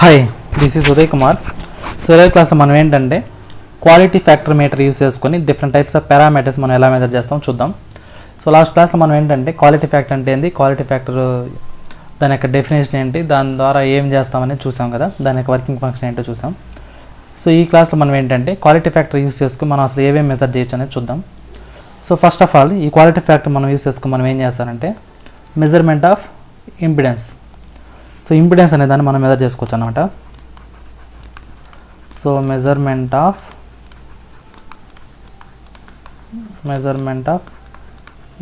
Hi, this is Uday Kumar. So ఈరోజు క్లాస్లో మనం ఏంటంటే క్వాలిటీ ఫ్యాక్టర్ మీటర్ యూస్ చేసుకొని డిఫరెంట్ టైప్స్ ఆఫ్ పారామీటర్స్ మనం ఎలా మెజర్ చేస్తాం చూద్దాం. సో లాస్ట్ క్లాస్లో మనం ఏంటంటే క్వాలిటీ ఫ్యాక్టర్ అంటే ఏంటి, క్వాలిటీ ఫ్యాక్టర్ దాని యొక్క డెఫినేషన్ ఏంటి, దాని ద్వారా ఏం చేస్తామని చూసాం కదా, దాని యొక్క వర్కింగ్ ఫంక్షన్ ఏంటో చూసాం. సో ఈ క్లాస్లో మనం ఏంటంటే క్వాలిటీ ఫ్యాక్టర్ యూస్ చేసుకుని మనం అసలు ఏమేమి మెజర్ చేయొచ్చు అనేది చూద్దాం. సో ఫస్ట్ ఆఫ్ ఆల్ ఈ క్వాలిటీ ఫ్యాక్టర్ మనం యూస్ చేసుకుని మనం ఏం చేస్తామంటే measurement of impedance. So impedance అనే దాన్ని మనం మెజర్ చేసుకోవచ్చు అన్నమాట. So measurement of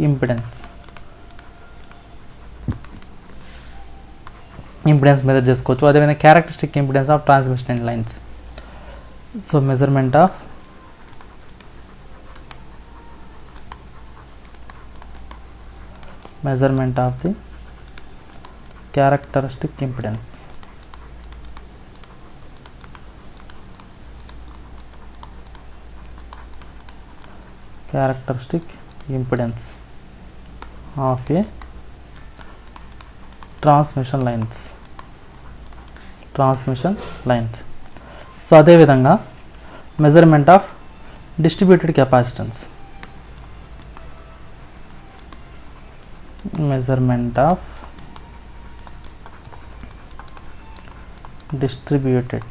impedance measure చేసుకోవచ్చు. అదేవిధంగా characteristic impedance of transmission lines. So measurement of the characteristic impedance. Of a transmission lines. So అదే విధంగా measurement of distributed capacitance. Measurement of distributed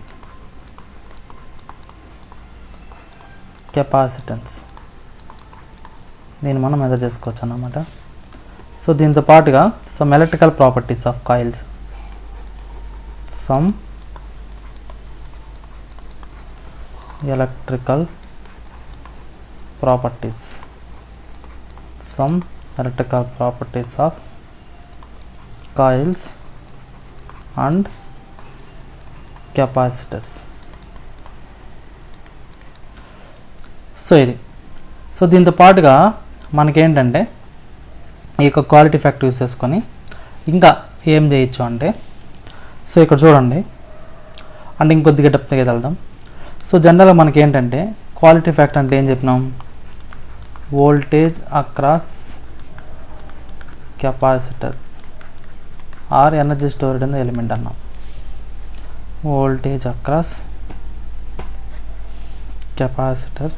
capacitance దీన్ని మనం మెజర్ చేసుకోవచ్చు అన్నమాట. సో దీంతో పాటుగా some electrical properties of coils, electrical properties of coils and capacitors. So దీంతో పాటుగా మనకేంటంటే ఈ యొక్క క్వాలిటీ ఫ్యాక్టర్ యూస్ చేసుకొని ఇంకా ఏం చేయొచ్చు అంటే, సో ఇక్కడ చూడండి, అంటే ఇంకొద్దిగా డెప్త్గా వెళ్దాం. సో జనరల్గా మనకేంటంటే క్వాలిటీ ఫ్యాక్టర్ అంటే ఏం చెప్పినాం, voltage across capacitor or energy stored in the element అన్నాం. voltage across capacitor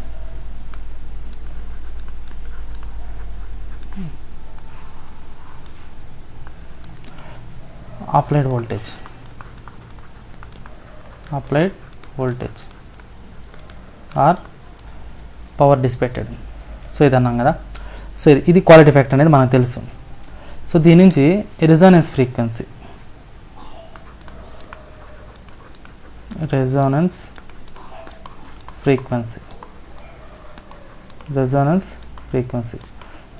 applied voltage or power dissipated. So ఇది అన్నాం కదా. సో ఇది క్వాలిటీ ఫ్యాక్టర్ అనేది మనకు తెలుసు. సో దీని నుంచి రెసోనెన్స్ ఫ్రీక్వెన్సీ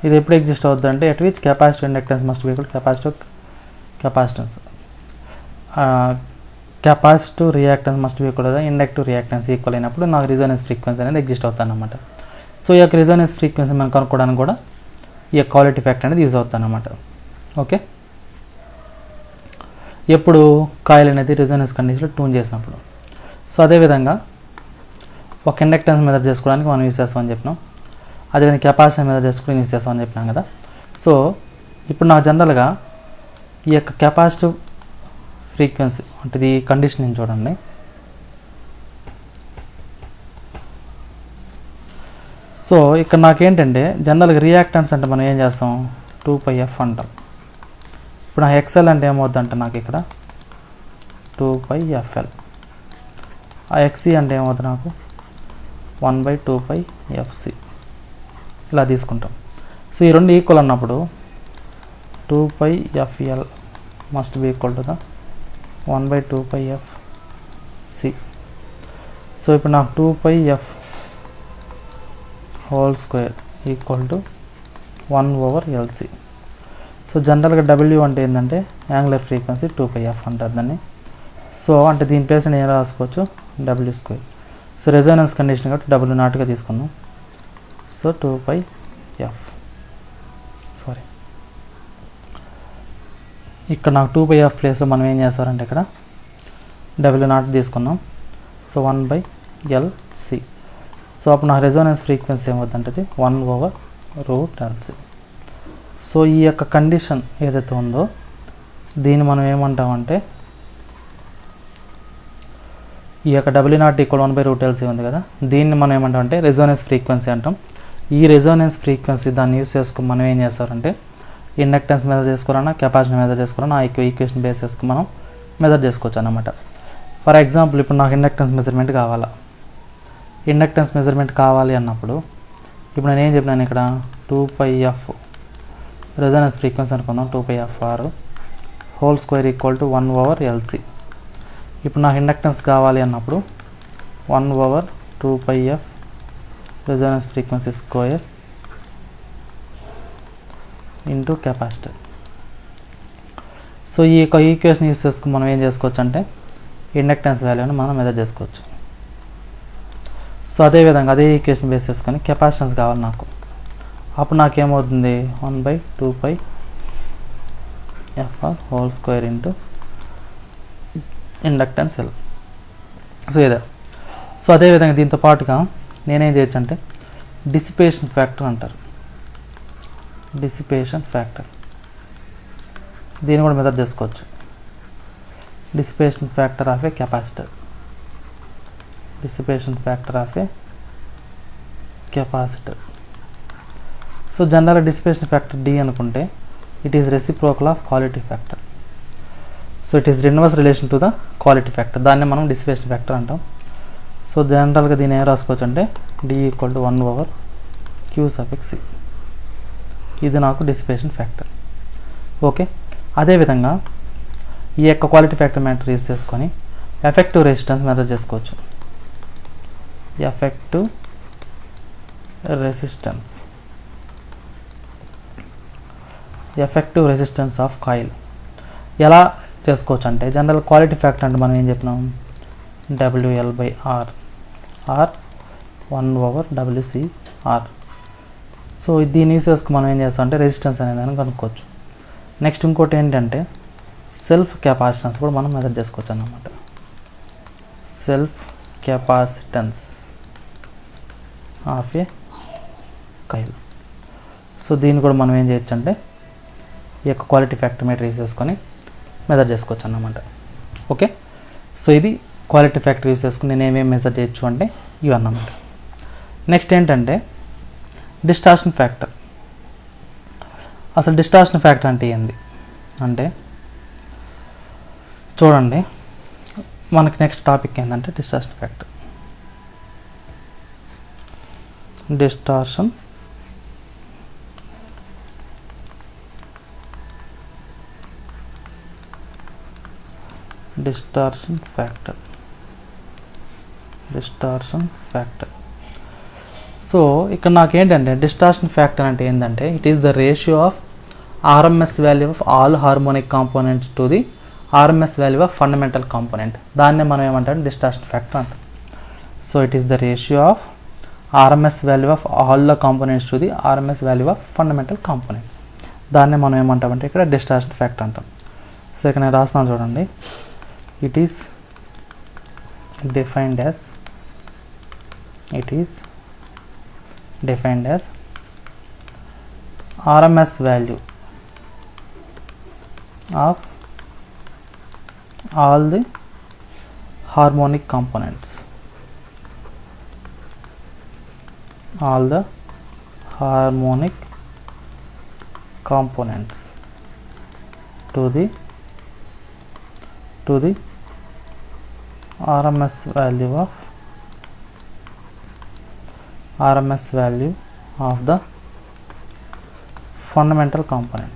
ఇది ఎప్పుడు ఎగ్జిస్ట్ అవుతుంది అంటే at which capacitive inductance must be equal capacitance, capacitive reactance must be equal inductive reactance equal అయినప్పుడు నాకు రెసోనెన్స్ ఫ్రీక్వెన్సీ అనేది ఎగ్జిస్ట్ అవుతుంది అన్నమాట. సో ఈ యొక్క రెసోనెన్స్ ఫ్రీక్వెన్సీ మనం కనుక్కోవడానికి కూడా ఈ యొక్క క్వాలిటీ ఫ్యాక్టర్ అనేది యూజ్ అవుతుంది అన్నమాట. ఓకే, ఎప్పుడు కాయిల్ అనేది రెసోనెన్స్ కండిషన్లో ట్యూన్ చేసినప్పుడు. సో అదేవిధంగా ఒక ఇండక్టెన్స్ మెజర్ చేసుకోవడానికి మనం యూస్ చేస్తామని చెప్పినాం, అదేవిధంగా కెపాసిటీ మెజర్ చేసుకుని యూస్ చేస్తామని చెప్పినాం కదా. సో ఇప్పుడు నాకు జనరల్గా ఈ యొక్క కెపాసిటివ్ ఫ్రీక్వెన్సీ అంటే ఈ కండిషన్ చూడండి. సో ఇక్కడ నాకేంటంటే జనరల్గా రియాక్టెన్స్ అంటే మనం ఏం చేస్తాం, 2πf అంటాం. ఇప్పుడు నాకు ఎక్స్ఎల్ అంటే ఏమవుద్ది అంటే నాకు ఇక్కడ 2πfl, ఆ ఎక్సీ అంటే ఏమవుతుంది నాకు 1/2πfc ఇలా తీసుకుంటాం. సో ఈ రెండు ఈక్వల్ అన్నప్పుడు 2πfl must be equal to 1/2πfc. So ఇప్పుడు నాకు 2πf whole square equal to 1/LC. So జనరల్గా డబ్ల్యూ అంటే ఏంటంటే యాంగులర్ ఫ్రీక్వెన్సీ, 2πf అంటారు దాన్ని. సో అంటే దీని ప్లేస్ నేను రాసుకోవచ్చు W². సో రెజోనెన్స్ కండిషన్ కాబట్టి W0గా తీసుకున్నాం. సో 2πf, ఇక్కడ నాకు 2πf ప్లేస్లో మనం ఏం చేస్తారంటే ఇక్కడ W0 తీసుకున్నాం. So 1/LC. సో అప్పుడు నాకు రెజోనెన్స్ ఫ్రీక్వెన్సీ ఏమవుతుంటుంది 1/√LC. సో ఈ యొక్క కండిషన్ ఏదైతే ఉందో దీన్ని మనం ఏమంటామంటే ఈ యొక్క W0 = 1/√LC ఉంది కదా, దీన్ని మనం ఏమంటాం అంటే రెజోనెన్స్ ఫ్రీక్వెన్సీ అంటాం. ఈ రెజోనెన్స్ ఫ్రీక్వెన్సీ దాన్ని యూస్ చేసుకుని మనం ఏం చేస్తారంటే ఇండక్టెన్స్ మెజర్ చేసుకోవాలన్నా కెపాసిటీ మెజర్ చేసుకోవాలన్నా ఆ ఈక్వేషన్ బేస్ చేసుకుని మనం మెజర్ చేసుకోవచ్చు అన్నమాట. ఫర్ ఎగ్జాంపుల్ ఇప్పుడు నాకు ఇండక్టెన్స్ మెజర్మెంట్ కావాలా, ఇండక్టెన్స్ మెజర్మెంట్ కావాలి అన్నప్పుడు ఇప్పుడు నేను ఏం చెప్పినాను ఇక్కడ 2πf రెజోనెన్స్ ఫ్రీక్వెన్సీ అనుకుందాం, 2πfr whole square equal to 1/LC. ఇప్పుడు నాకు ఇండక్టెన్స్ కావాలి అన్నప్పుడు 1/2πf Resonance frequency square into capacitor. So ఈ యొక్క ఈక్వేషన్ యూస్ చేసుకుని మనం ఏం చేసుకోవచ్చు అంటే ఇండక్టెన్స్ వాల్యూని మనం మెజర్ చేసుకోవచ్చు. సో అదేవిధంగా అదే ఈక్వేషన్ బేస్ చేసుకొని కెపాసిటెన్స్ కావాలి నాకు, అప్పుడు నాకేమవుతుంది 1/2πfr whole square into inductance L. So ఇదే. సో అదేవిధంగా దీంతో పాటుగా నేనేం చేయొచ్చు అంటే డిసిపేషన్ ఫ్యాక్టర్ అంటారు, డిసిపేషన్ ఫ్యాక్టర్ దీన్ని కూడా మెజర్ చేసుకోవచ్చు. Dissipation factor of A capacitor, dissipation factor of A capacitor. So జనరల్గా డిసిపేషన్ ఫ్యాక్టర్ D అనుకుంటే it is reciprocal of quality factor. So it is inverse relation to the quality factor, దాన్ని మనం dissipation factor అంటాం. So జనరల్గా దీన్ని ఏం రాసుకోవచ్చు అంటే D = 1/Q(C). ఇది నాకు డిసిపేషన్ ఫ్యాక్టర్. ఓకే, అదేవిధంగా ఈ యొక్క క్వాలిటీ ఫ్యాక్టర్ మ్యాటర్ యూస్ చేసుకొని ఎఫెక్టివ్ రెసిస్టెన్స్ మెజర్ చేసుకోవచ్చు. Effective resistance, effective resistance of coil ఎలా చేసుకోవచ్చు అంటే జనరల్ క్వాలిటీ ఫ్యాక్టర్ అంటే మనం ఏం చెప్పినాం WL/R ఆర్ 1/WCR. సో దీన్ని యూస్ చేసుకుని మనం ఏం చేస్తాం అంటే రెసిస్టెన్స్ అనేదాన్ని కనుక్కోవచ్చు. నెక్స్ట్ ఇంకోటి ఏంటంటే సెల్ఫ్ కెపాసిటెన్స్ కూడా మనం మెజర్ చేసుకోవచ్చు అన్నమాట. Self capacitance of A coil. So దీన్ని కూడా మనం ఏం చేయొచ్చు అంటే ఈ యొక్క క్వాలిటీ ఫ్యాక్టర్ మీటర్ యూస్ చేసుకొని మెజర్ చేసుకోవచ్చు అన్నమాట. ఓకే, సో ఇది క్వాలిటీ ఫ్యాక్టర్ యూస్ చేసుకుని నేను ఏమేమి మెజర్ చేయొచ్చు అంటే ఇవన్నమాట. నెక్స్ట్ ఏంటంటే డిస్టార్షన్ ఫ్యాక్టర్. అసలు డిస్టార్షన్ ఫ్యాక్టర్ అంటే ఏంది అంటే చూడండి, మనకి నెక్స్ట్ టాపిక్ ఏంటంటే distortion factor. Distortion factor, distortion factor. So ఇక్కడ నాకేంటంటే డిస్టార్షన్ ఫ్యాక్టర్ అంటే ఏంటంటే it is the ratio of RMS value of all harmonic components to the RMS value of fundamental component. దాన్నే మనం ఏమంటాం డిస్టార్షన్ ఫ్యాక్టర్ అంటాం. So it is the ratio of RMS value of all the components to the RMS value of fundamental component. దాన్నే మనం ఏమంటామంటే ఇక్కడ distortion factor అంటాం. So ఇక్కడ నేను రాస్తున్నాను చూడండి, it is defined as RMS value of all the harmonic components, all the harmonic components to the RMS value of the fundamental component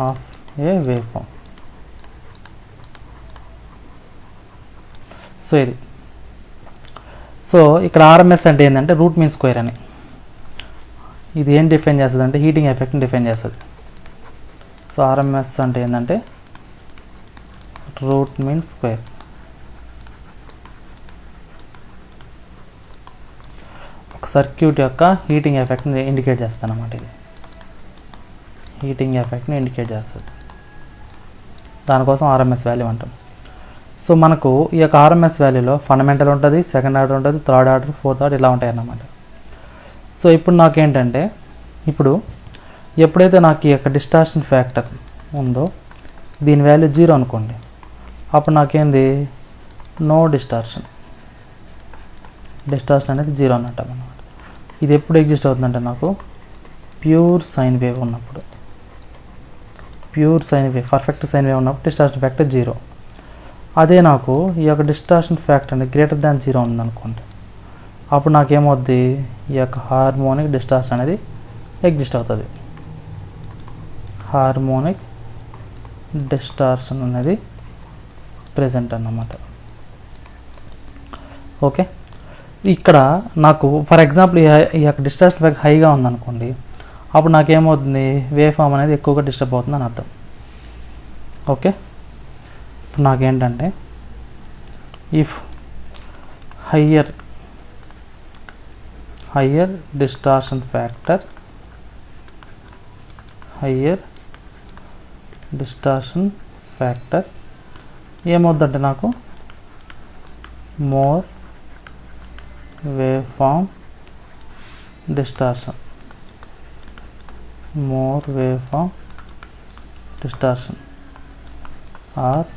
of a waveform. So ఇది. సో ఇక్కడ RMS అంటే ఏంటంటే root mean square అని. ఇది ఏం define చేస్తుంది అంటే heating ఎఫెక్ట్ని define చేస్తుంది. సో RMS అంటే ఏంటంటే రూట్ మీన్ స్క్వేర్. ఒక సర్క్యూట్ యొక్క హీటింగ్ ఎఫెక్ట్ని ఇండికేట్ చేస్తుంది అన్నమాట. ఇది హీటింగ్ ఎఫెక్ట్ని ఇండికేట్ చేస్తుంది, దానికోసం RMS వాల్యూ అంటాం. సో మనకు ఈ యొక్క RMS వాల్యూలో ఫండమెంటల్ ఉంటుంది, సెకండ్ ఆర్డర్ ఉంటుంది, థర్డ్ ఆర్డర్, ఫోర్త్ ఆర్డర్ ఇలా ఉంటాయి అన్నమాట. సో ఇప్పుడు నాకేంటంటే ఇప్పుడు ఎప్పుడైతే నాకు ఈ యొక్క డిస్టార్షన్ ఫ్యాక్టర్ ఉందో దీని వాల్యూ 0 అనుకోండి, అప్పుడు నాకేంది నో డిస్టార్షన్ అనేది 0 అన్నట్టు అన్నమాట. ఇది ఎప్పుడు ఎగ్జిస్ట్ అవుతుందంటే నాకు ప్యూర్ సైన్ వేవ్ ఉన్నప్పుడు, పర్ఫెక్ట్ సైన్ వేవ్ ఉన్నప్పుడు డిస్టార్షన్ ఫ్యాక్టర్ 0. అదే నాకు ఈ యొక్క డిస్టార్షన్ ఫ్యాక్టర్ అనేది గ్రేటర్ దాన్ 0 ఉందనుకోండి, అప్పుడు నాకేమవుద్ది ఈ యొక్క హార్మోనిక్ డిస్టార్షన్ అనేది ఎగ్జిస్ట్ అవుతుంది. హార్మోనిక్ డిస్టార్షన్ అనేది ప్రెజెంట్ అన్నమాట. ఓకే, ఇక్కడ నాకు ఫర్ ఎగ్జాంపుల్ ఈ యొక్క డిస్టార్షన్ ఫ్యాక్టర్ హైగా ఉందనుకోండి, అప్పుడు నాకేమవుతుంది వేవ్ ఫామ్ అనేది ఎక్కువగా డిస్టర్బ్ అవుతుంది అని అర్థం. ఓకే, ఇప్పుడు నాకేంటంటే ఇఫ్ హయ్యర్ డిస్టార్షన్ ఫ్యాక్టర్ ఏమవుద్దంటే నాకు more wave form distortion or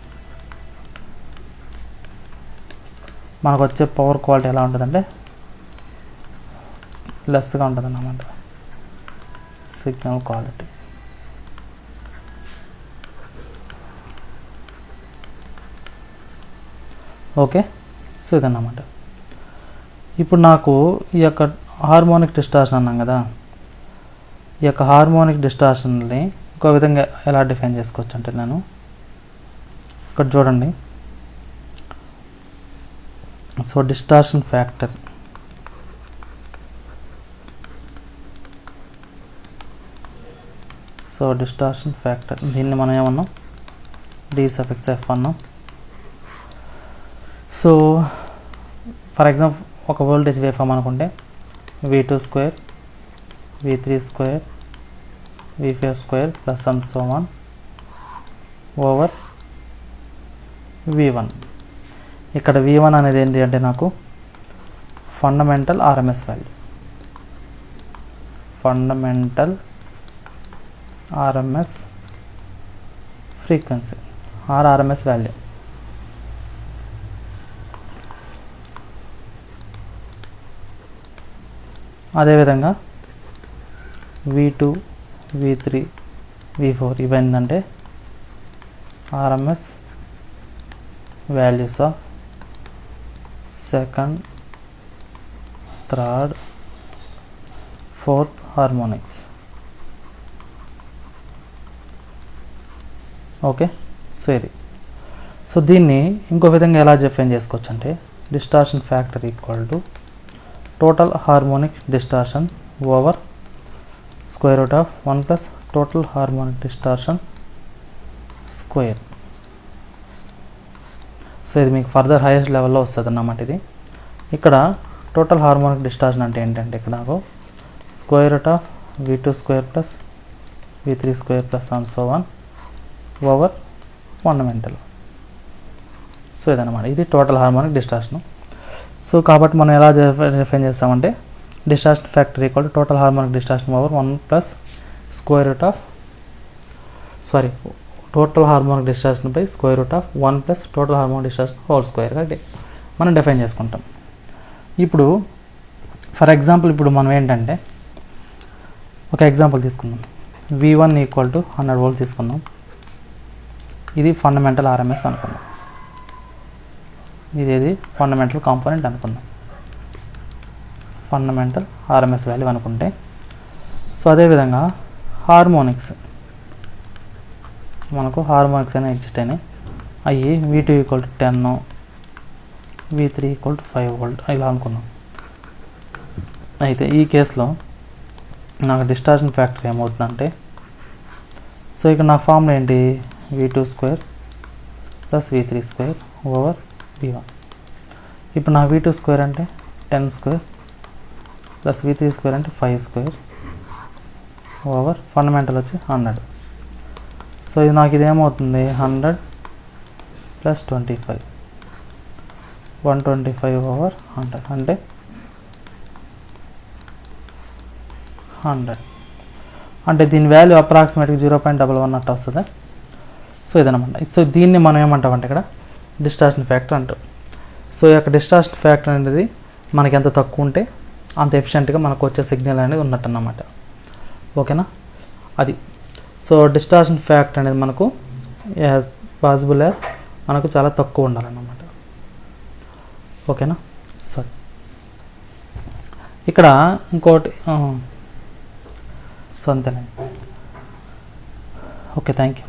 మనకు వచ్చే పవర్ క్వాలిటీ ఎలా ఉంటుందంటే లెస్గా ఉంటుంది అన్నమాట, సిగ్నల్ క్వాలిటీ. ఓకే, సో ఇదన్నమాట. ఇప్పుడు నాకు ఈ యొక్క హార్మోనిక్ డిస్టార్షన్ అన్నాం కదా, ఈ యొక్క హార్మోనిక్ డిస్టార్షన్ని ఇంకో విధంగా ఎలా డిఫైన్ చేసుకోవచ్చు అంటే నేను ఇక్కడ చూడండి. సో డిస్టార్షన్ ఫ్యాక్టర్ దీన్ని మనం ఏమన్నాం d(f) అన్నాం. సో ఫర్ ఎగ్జాంపుల్ ఒక వోల్టేజ్ వేవ్ ఫామ్ అనుకుంటే V2² V3² V5² plus and so on over V1. ఇక్కడ V1 అనేది ఏంటి అంటే నాకు fundamental RMS value, RMS frequency RMS value. అదేవిధంగా V2 V3 V4 ఇవేంటంటే RMS values of second, third, fourth harmonics. Okay, so ఇది. So దీన్ని ఇంకో విధంగా ఎలా డిఫైన్ చేసుకోవచ్చు అంటే distortion factor equal to total harmonic distortion over √1 plus total harmonic distortion square. So ఇది మీకు ఫర్దర్ హైయెస్ట్ లెవెల్లో వస్తుంది అన్నమాట. ఇది ఇక్కడ టోటల్ హార్మోనిక్ డిస్టార్షన్ అంటే ఏంటంటే ఇక్కడ నాకు √V2² plus V3² plus and so on over fundamental. So ఇదన్నమాట, ఇది టోటల్ హార్మోనిక్ డిస్టార్షన్. సో కాబట్టి మనం ఎలా డిఫైన్ చేస్తామంటే distortion factor equal to total harmonic distortion over 1 plus total harmonic distortion by √1 plus total harmonic distortion whole స్క్వేర్గా మనం define చేసుకుంటాం. ఇప్పుడు ఫర్ ఎగ్జాంపుల్ ఇప్పుడు మనం ఏంటంటే ఒక ఎగ్జాంపుల్ తీసుకుందాం. V1 ఈక్వల్ టు 100 వోల్ట్స్ తీసుకుందాం. ఇది ఫండమెంటల్ RMS అనుకుందాం, ఇది ఫండమెంటల్ కాంపోనెంట్ అనుకుందాం, ఫండమెంటల్ RMS వాల్యూ అనుకుంటే. సో అదేవిధంగా హార్మోనిక్స్ మనకు హార్మోనిక్స్ అనేవి ఎగ్జిస్ట్ అయినాయి. అవి V2 equal to 10, V3 equal to 5 volt ఇలా అనుకున్నాం. అయితే ఈ కేసులో నాకు డిస్టార్షన్ ఫ్యాక్టర్ ఏమవుతుందంటే, సో ఇక్కడ నా ఫార్ములా ఏంటి V2² plus V3² over V1. ఇప్పుడు నా V2² అంటే 10² ప్లస్ V3² అంటే 5² ఓవర్ ఫండమెంటల్ వచ్చి 100. సో ఇది నాకు ఇదేమవుతుంది 100 ప్లస్ 25 125 ఓవర్ 100 అంటే 100. అంటే దీని వాల్యూ అప్రాక్సిమేట్గా 0.11 అట్లా వస్తుంది. సో ఇదనమాట. సో దీన్ని మనం ఏమంటామంటే ఇక్కడ డిస్టార్షన్ ఫ్యాక్టర్ అంటాం. సో ఈ యొక్క డిస్టార్షన్ ఫ్యాక్టర్ అనేది మనకి ఎంత తక్కువ ఉంటే అంత ఎఫిషియెంట్గా మనకు వచ్చే సిగ్నల్ అనేది ఉన్నట్టు అన్నమాట. ఓకేనా, అది. సో డిస్టార్షన్ ఫ్యాక్టర్ అనేది మనకు యాజ్ పాసిబుల్ యాజ్ మనకు చాలా తక్కువ ఉండాలన్నమాట. ఓకేనా, సరే. ఇక్కడ ఇంకోటి, సో అంతేనండి. Okay, thank you.